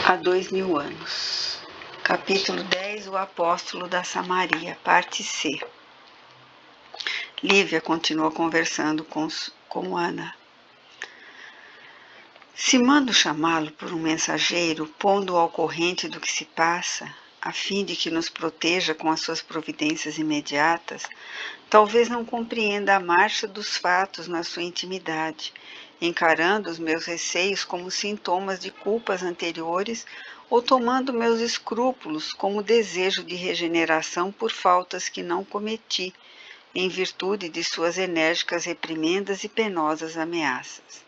há 2000 anos. Capítulo 10, o apóstolo da Samaria, parte C. Lívia continua conversando com Ana. Se mando chamá-lo por um mensageiro, pondo-o ao corrente do que se passa, a fim de que nos proteja com as suas providências imediatas, talvez não compreenda a marcha dos fatos na sua intimidade, encarando os meus receios como sintomas de culpas anteriores ou tomando meus escrúpulos como desejo de regeneração por faltas que não cometi, em virtude de suas enérgicas reprimendas e penosas ameaças.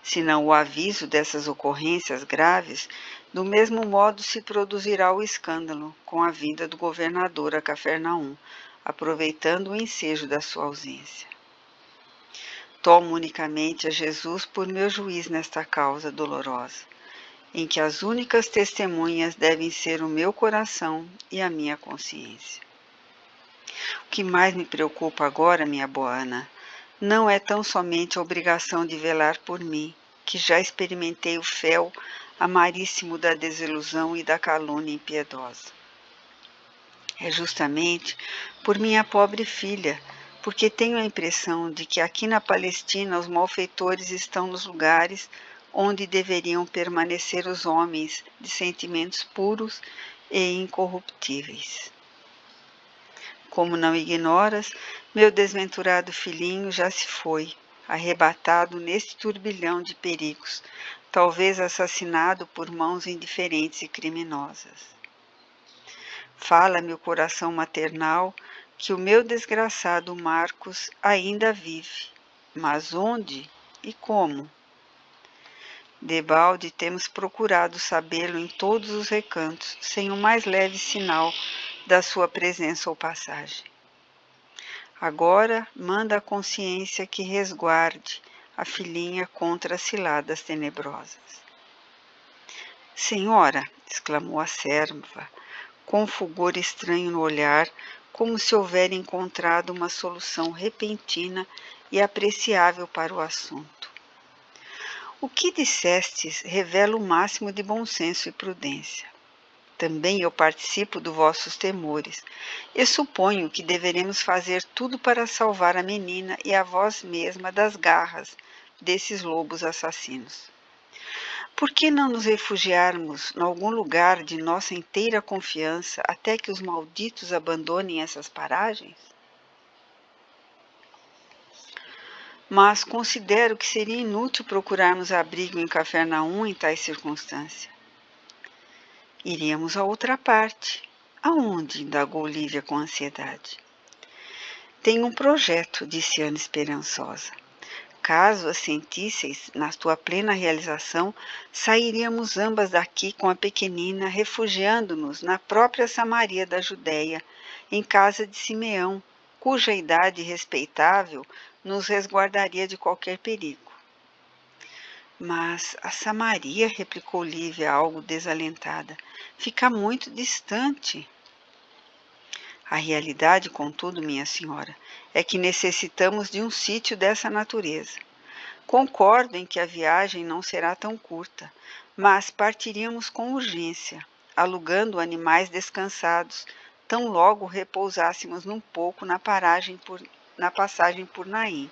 Se não o aviso dessas ocorrências graves, do mesmo modo se produzirá o escândalo com a vinda do governador a Cafarnaum, aproveitando o ensejo da sua ausência. Tomo unicamente a Jesus por meu juiz nesta causa dolorosa, em que as únicas testemunhas devem ser o meu coração e a minha consciência. O que mais me preocupa agora, minha boa Ana, não é tão somente a obrigação de velar por mim, que já experimentei o fel amaríssimo da desilusão e da calúnia impiedosa. É justamente por minha pobre filha, porque tenho a impressão de que aqui na Palestina os malfeitores estão nos lugares onde deveriam permanecer os homens de sentimentos puros e incorruptíveis. Como não ignoras, meu desventurado filhinho já se foi, arrebatado neste turbilhão de perigos, talvez assassinado por mãos indiferentes e criminosas. Fala-me o coração maternal que o meu desgraçado Marcos ainda vive, mas onde e como? Debalde temos procurado sabê-lo em todos os recantos, sem o mais leve sinal da sua presença ou passagem. Agora manda a consciência que resguarde a filhinha contra as ciladas tenebrosas. Senhora, exclamou a serva, com fulgor estranho no olhar, como se houvera encontrado uma solução repentina e apreciável para o assunto. O que dissestes revela o máximo de bom senso e prudência. Também eu participo dos vossos temores, e suponho que deveremos fazer tudo para salvar a menina e a vós mesma das garras desses lobos assassinos. Por que não nos refugiarmos em algum lugar de nossa inteira confiança até que os malditos abandonem essas paragens? Mas considero que seria inútil procurarmos abrigo em Cafarnaum em tais circunstâncias. Iríamos a outra parte. Aonde? Indagou Lívia com ansiedade. Tenho um projeto, disse Ana esperançosa. Caso assentisseis na tua plena realização, sairíamos ambas daqui com a pequenina, refugiando-nos na própria Samaria da Judéia, em casa de Simeão, cuja idade respeitável nos resguardaria de qualquer perigo. Mas a Samaria, replicou Lívia, algo desalentada, fica muito distante. A realidade, contudo, minha senhora, é que necessitamos de um sítio dessa natureza. Concordo em que a viagem não será tão curta, mas partiríamos com urgência, alugando animais descansados, tão logo repousássemos um pouco na passagem por Naim.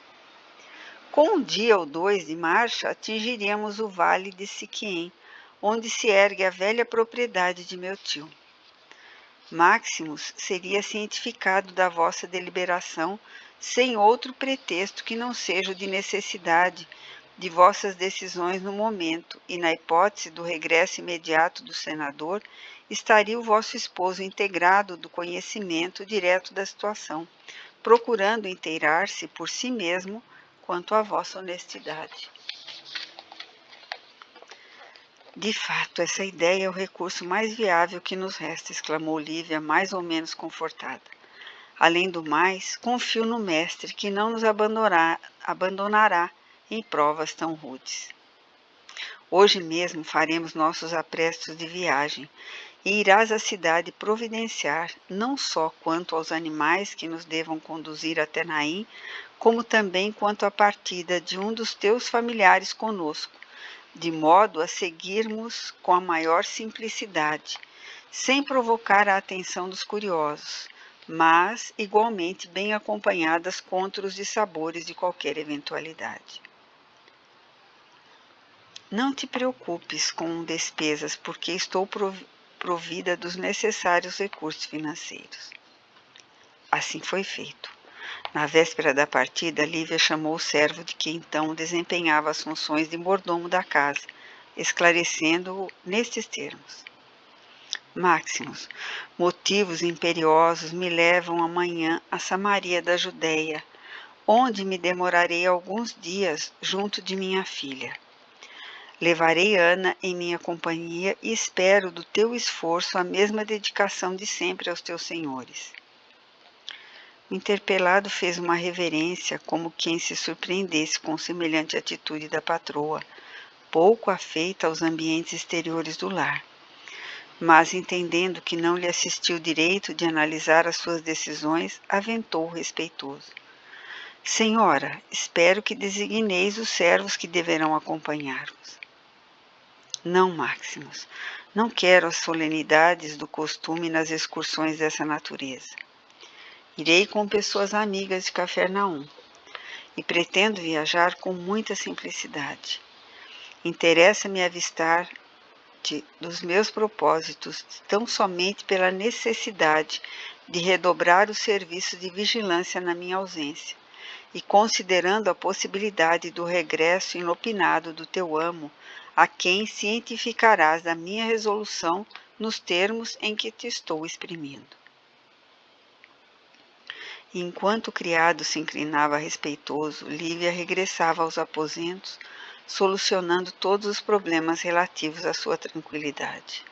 Com um dia ou dois de marcha, atingiríamos o vale de Siquém, onde se ergue a velha propriedade de meu tio. Maximus seria cientificado da vossa deliberação sem outro pretexto que não seja o de necessidade de vossas decisões no momento, e na hipótese do regresso imediato do senador, estaria o vosso esposo integrado do conhecimento direto da situação, procurando inteirar-se por si mesmo quanto à vossa honestidade. De fato, essa ideia é o recurso mais viável que nos resta, exclamou Lívia, mais ou menos confortada. Além do mais, confio no mestre que não nos abandonará em provas tão rudes. Hoje mesmo faremos nossos aprestos de viagem e irás à cidade providenciar, não só quanto aos animais que nos devam conduzir até Naim, como também quanto à partida de um dos teus familiares conosco, de modo a seguirmos com a maior simplicidade, sem provocar a atenção dos curiosos, mas igualmente bem acompanhadas contra os dissabores de qualquer eventualidade. Não te preocupes com despesas, porque estou provida dos necessários recursos financeiros. Assim foi feito. Na véspera da partida, Lívia chamou o servo de que então desempenhava as funções de mordomo da casa, esclarecendo-o nestes termos. Máximos, motivos imperiosos me levam amanhã a Samaria da Judéia, onde me demorarei alguns dias junto de minha filha. Levarei Ana em minha companhia e espero do teu esforço a mesma dedicação de sempre aos teus senhores. O interpelado fez uma reverência, como quem se surpreendesse com semelhante atitude da patroa, pouco afeita aos ambientes exteriores do lar. Mas, entendendo que não lhe assistiu direito de analisar as suas decisões, aventou respeitoso. Senhora, espero que designeis os servos que deverão acompanhar-vos. Não, Máximos, não quero as solenidades do costume nas excursões dessa natureza. Irei com pessoas amigas de Cafarnaum e pretendo viajar com muita simplicidade. Interessa-me avistar-te dos meus propósitos tão somente pela necessidade de redobrar o serviço de vigilância na minha ausência e considerando a possibilidade do regresso inopinado do teu amo, a quem cientificarás da minha resolução nos termos em que te estou exprimindo. E enquanto o criado se inclinava respeitoso, Lívia regressava aos aposentos, solucionando todos os problemas relativos à sua tranquilidade.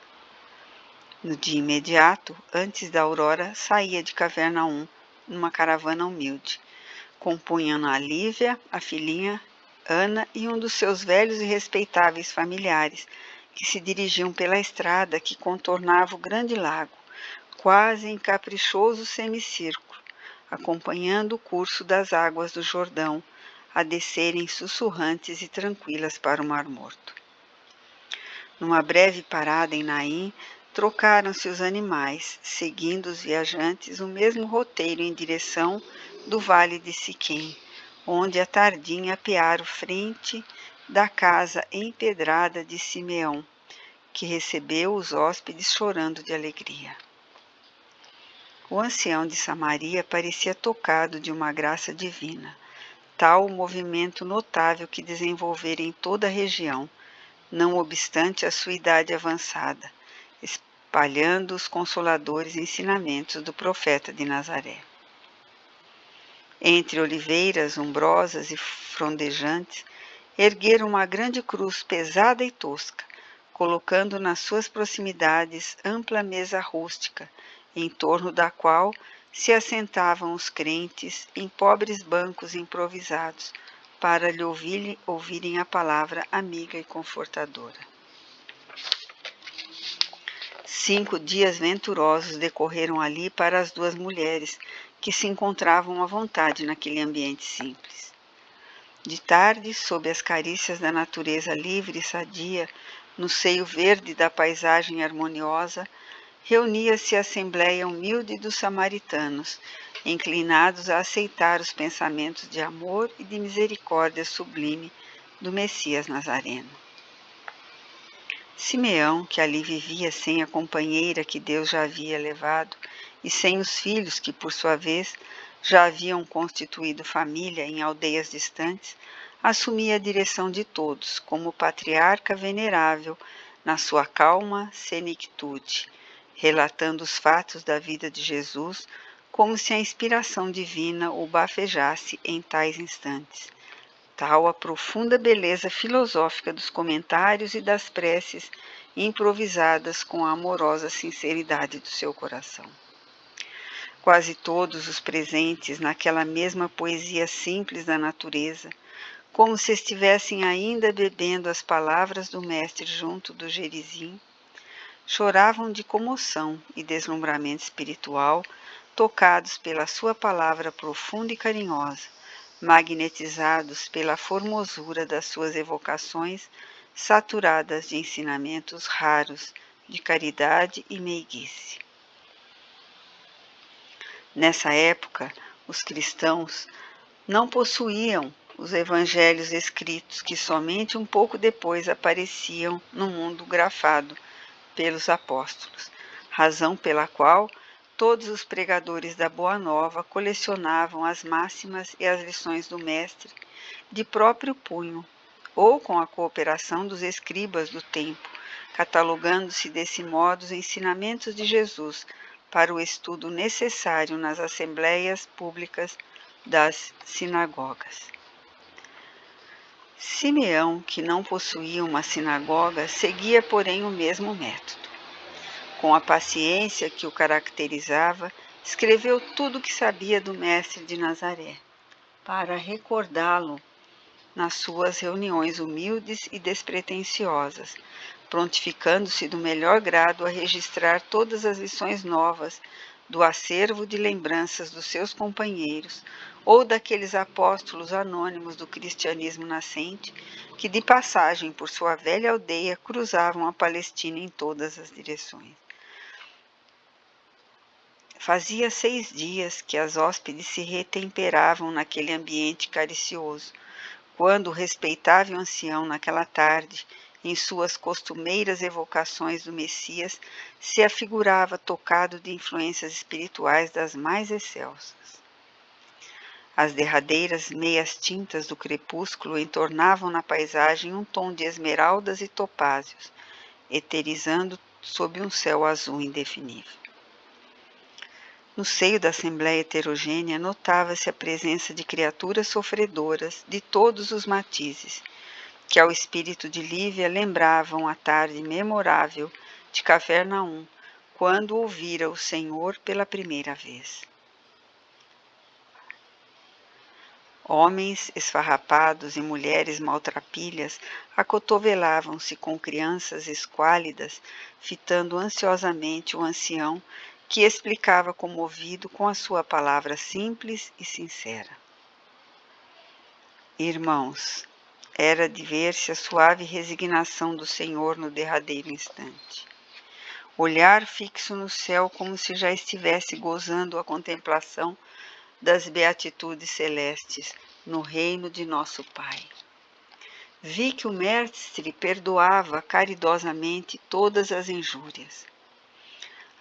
No dia imediato, antes da aurora, saía de Cafarnaum numa caravana humilde. Compunham a Lívia, a filhinha, Ana e um dos seus velhos e respeitáveis familiares, que se dirigiam pela estrada que contornava o grande lago, quase em caprichoso semicírculo, acompanhando o curso das águas do Jordão, a descerem sussurrantes e tranquilas para o Mar Morto. Numa breve parada em Naim, trocaram-se os animais, seguindo os viajantes o mesmo roteiro em direção do vale de Siquém, onde à tardinha apearam frente da casa empedrada de Simeão, que recebeu os hóspedes chorando de alegria. O ancião de Samaria parecia tocado de uma graça divina, tal o movimento notável que desenvolvera em toda a região, não obstante a sua idade avançada, espalhando os consoladores ensinamentos do profeta de Nazaré. Entre oliveiras umbrosas e frondejantes, ergueram uma grande cruz pesada e tosca, colocando nas suas proximidades ampla mesa rústica, em torno da qual se assentavam os crentes em pobres bancos improvisados, para lhe ouvirem a palavra amiga e confortadora. 5 dias venturosos decorreram ali para as duas mulheres, que se encontravam à vontade naquele ambiente simples. De tarde, sob as carícias da natureza livre e sadia, no seio verde da paisagem harmoniosa, reunia-se a assembleia humilde dos samaritanos, inclinados a aceitar os pensamentos de amor e de misericórdia sublime do Messias Nazareno. Simeão, que ali vivia sem a companheira que Deus já havia levado e sem os filhos que, por sua vez, já haviam constituído família em aldeias distantes, assumia a direção de todos como patriarca venerável na sua calma senectude, relatando os fatos da vida de Jesus como se a inspiração divina o bafejasse em tais instantes. Tal a profunda beleza filosófica dos comentários e das preces improvisadas com a amorosa sinceridade do seu coração. Quase todos os presentes naquela mesma poesia simples da natureza, como se estivessem ainda bebendo as palavras do mestre junto do Gerizim, choravam de comoção e deslumbramento espiritual, tocados pela sua palavra profunda e carinhosa, magnetizados pela formosura das suas evocações, saturadas de ensinamentos raros de caridade e meiguice. Nessa época, os cristãos não possuíam os evangelhos escritos que somente um pouco depois apareciam no mundo grafado pelos apóstolos, razão pela qual todos os pregadores da Boa Nova colecionavam as máximas e as lições do Mestre de próprio punho, ou com a cooperação dos escribas do tempo, catalogando-se desse modo os ensinamentos de Jesus para o estudo necessário nas assembleias públicas das sinagogas. Simeão, que não possuía uma sinagoga, seguia, porém, o mesmo método. Com a paciência que o caracterizava, escreveu tudo o que sabia do Mestre de Nazaré, para recordá-lo nas suas reuniões humildes e despretensiosas, prontificando-se do melhor grado a registrar todas as lições novas do acervo de lembranças dos seus companheiros ou daqueles apóstolos anônimos do cristianismo nascente que, de passagem por sua velha aldeia, cruzavam a Palestina em todas as direções. Fazia 6 dias que as hóspedes se retemperavam naquele ambiente caricioso, quando o respeitável ancião, naquela tarde, em suas costumeiras evocações do Messias, se afigurava tocado de influências espirituais das mais excelsas. As derradeiras meias tintas do crepúsculo entornavam na paisagem um tom de esmeraldas e topázios, eterizando sob um céu azul indefinível. No seio da assembleia heterogênea notava-se a presença de criaturas sofredoras de todos os matizes, que ao espírito de Lívia lembravam a tarde memorável de Cafarnaum, quando ouvira o Senhor pela primeira vez. Homens esfarrapados e mulheres maltrapilhas acotovelavam-se com crianças esquálidas, fitando ansiosamente o ancião, que explicava comovido com a sua palavra simples e sincera. Irmãos, era de ver-se a suave resignação do Senhor no derradeiro instante. Olhar fixo no céu como se já estivesse gozando a contemplação das beatitudes celestes no reino de nosso Pai. Vi que o Mestre perdoava caridosamente todas as injúrias.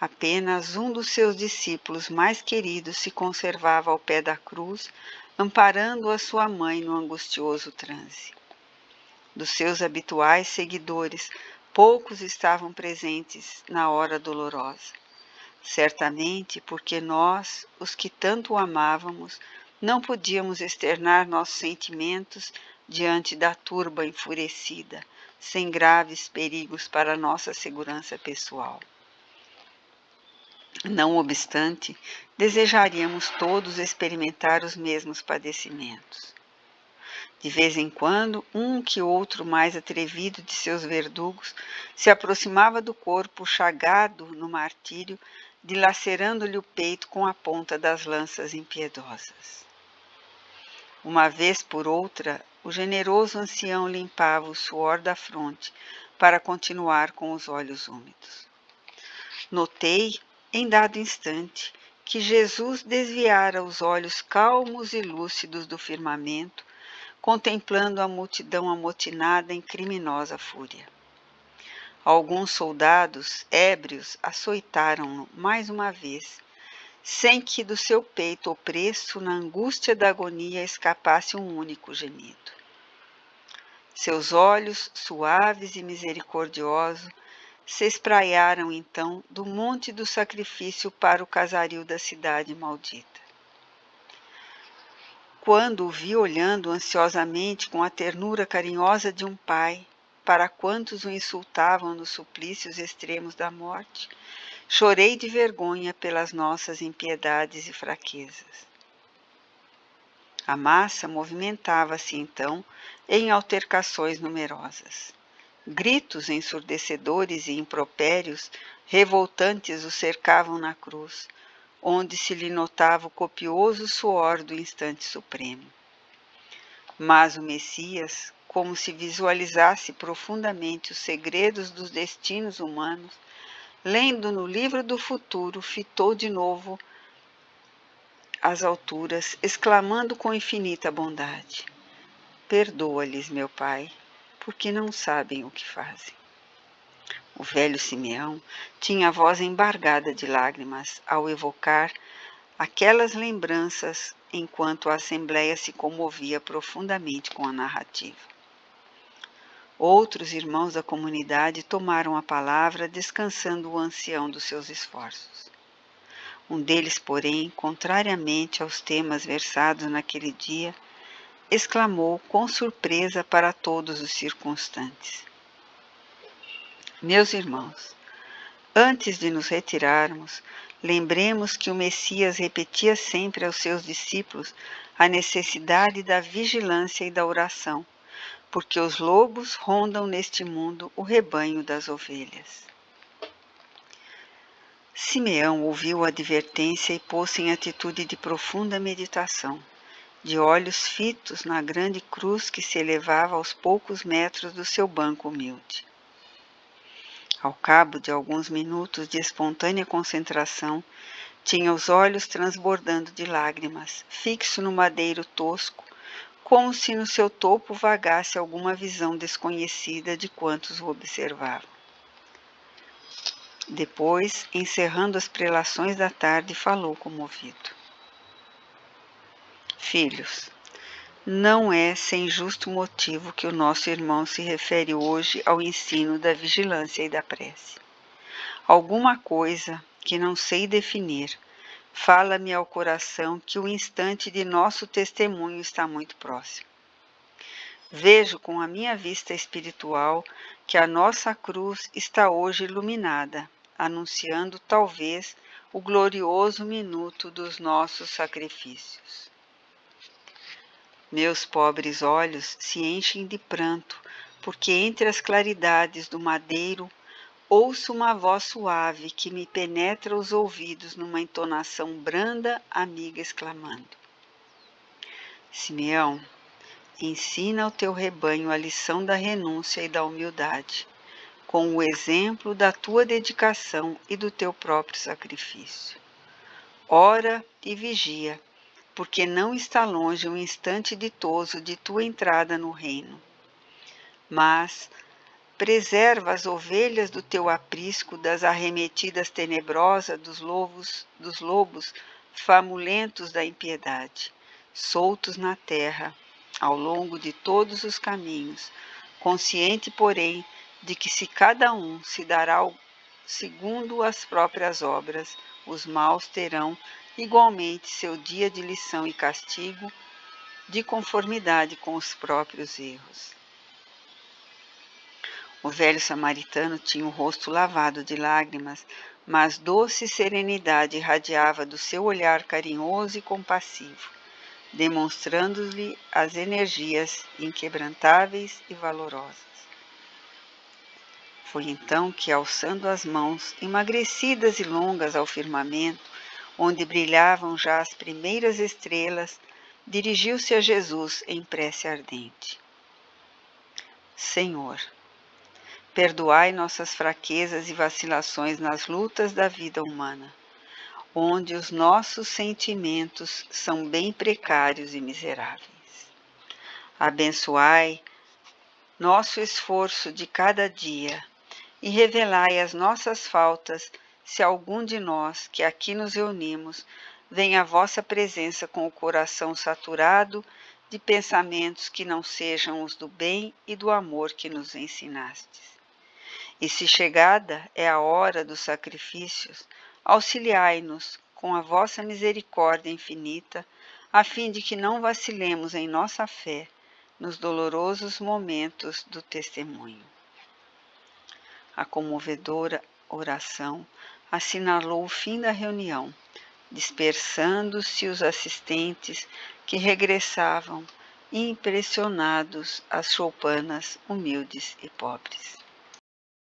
Apenas um dos seus discípulos mais queridos se conservava ao pé da cruz, amparando a sua mãe no angustioso transe. Dos seus habituais seguidores, poucos estavam presentes na hora dolorosa. Certamente porque nós, os que tanto o amávamos, não podíamos externar nossos sentimentos diante da turba enfurecida, sem graves perigos para nossa segurança pessoal. Não obstante, desejaríamos todos experimentar os mesmos padecimentos. De vez em quando, um que outro mais atrevido de seus verdugos se aproximava do corpo chagado no martírio, dilacerando-lhe o peito com a ponta das lanças impiedosas. Uma vez por outra, o generoso ancião limpava o suor da fronte para continuar com os olhos úmidos. Notei, em dado instante, que Jesus desviara os olhos calmos e lúcidos do firmamento, contemplando a multidão amotinada em criminosa fúria. Alguns soldados, ébrios, açoitaram-no mais uma vez, sem que do seu peito opresso, na angústia da agonia, escapasse um único gemido. Seus olhos, suaves e misericordiosos, se espraiaram então do monte do sacrifício para o casaril da cidade maldita. Quando o vi olhando ansiosamente com a ternura carinhosa de um pai para quantos o insultavam nos suplícios extremos da morte, chorei de vergonha pelas nossas impiedades e fraquezas. A massa movimentava-se então em altercações numerosas. Gritos ensurdecedores e impropérios revoltantes o cercavam na cruz, onde se lhe notava o copioso suor do instante supremo. Mas o Messias, como se visualizasse profundamente os segredos dos destinos humanos, lendo no livro do futuro, fitou de novo as alturas, exclamando com infinita bondade: perdoa-lhes, meu Pai, porque não sabem o que fazem. O velho Simeão tinha a voz embargada de lágrimas ao evocar aquelas lembranças, enquanto a assembleia se comovia profundamente com a narrativa. Outros irmãos da comunidade tomaram a palavra, descansando o ancião dos seus esforços. Um deles, porém, contrariamente aos temas versados naquele dia, exclamou com surpresa para todos os circunstantes: meus irmãos, antes de nos retirarmos, lembremos que o Messias repetia sempre aos seus discípulos a necessidade da vigilância e da oração, porque os lobos rondam neste mundo o rebanho das ovelhas. Simeão ouviu a advertência e pôs-se em atitude de profunda meditação, de olhos fitos na grande cruz que se elevava aos poucos metros do seu banco humilde. Ao cabo de alguns minutos de espontânea concentração, tinha os olhos transbordando de lágrimas, fixo no madeiro tosco, como se no seu topo vagasse alguma visão desconhecida de quantos o observavam. Depois, encerrando as prelações da tarde, falou comovido: filhos, não é sem justo motivo que o nosso irmão se refere hoje ao ensino da vigilância e da prece. Alguma coisa que não sei definir fala-me ao coração que o instante de nosso testemunho está muito próximo. Vejo com a minha vista espiritual que a nossa cruz está hoje iluminada, anunciando talvez o glorioso minuto dos nossos sacrifícios. Meus pobres olhos se enchem de pranto, porque entre as claridades do madeiro ouço uma voz suave que me penetra os ouvidos numa entonação branda, amiga, exclamando: Simeão, ensina ao teu rebanho a lição da renúncia e da humildade, com o exemplo da tua dedicação e do teu próprio sacrifício. Ora e vigia, porque não está longe o instante ditoso de tua entrada no reino. Mas preserva as ovelhas do teu aprisco das arremetidas tenebrosas dos lobos famulentos da impiedade, soltos na terra, ao longo de todos os caminhos, consciente, porém, de que se cada um se dará segundo as próprias obras, os maus terão igualmente seu dia de lição e castigo, de conformidade com os próprios erros. O velho samaritano tinha o rosto lavado de lágrimas, mas doce serenidade irradiava do seu olhar carinhoso e compassivo, demonstrando-lhe as energias inquebrantáveis e valorosas. Foi então que, alçando as mãos, emagrecidas e longas ao firmamento, onde brilhavam já as primeiras estrelas, dirigiu-se a Jesus em prece ardente. Senhor, perdoai nossas fraquezas e vacilações nas lutas da vida humana, onde os nossos sentimentos são bem precários e miseráveis. Abençoai nosso esforço de cada dia e revelai as nossas faltas, se algum de nós que aqui nos reunimos vem à vossa presença com o coração saturado de pensamentos que não sejam os do bem e do amor que nos ensinastes. E se chegada é a hora dos sacrifícios, auxiliai-nos com a vossa misericórdia infinita, a fim de que não vacilemos em nossa fé nos dolorosos momentos do testemunho. A comovedora oração assinalou o fim da reunião, dispersando-se os assistentes que regressavam impressionados às choupanas humildes e pobres.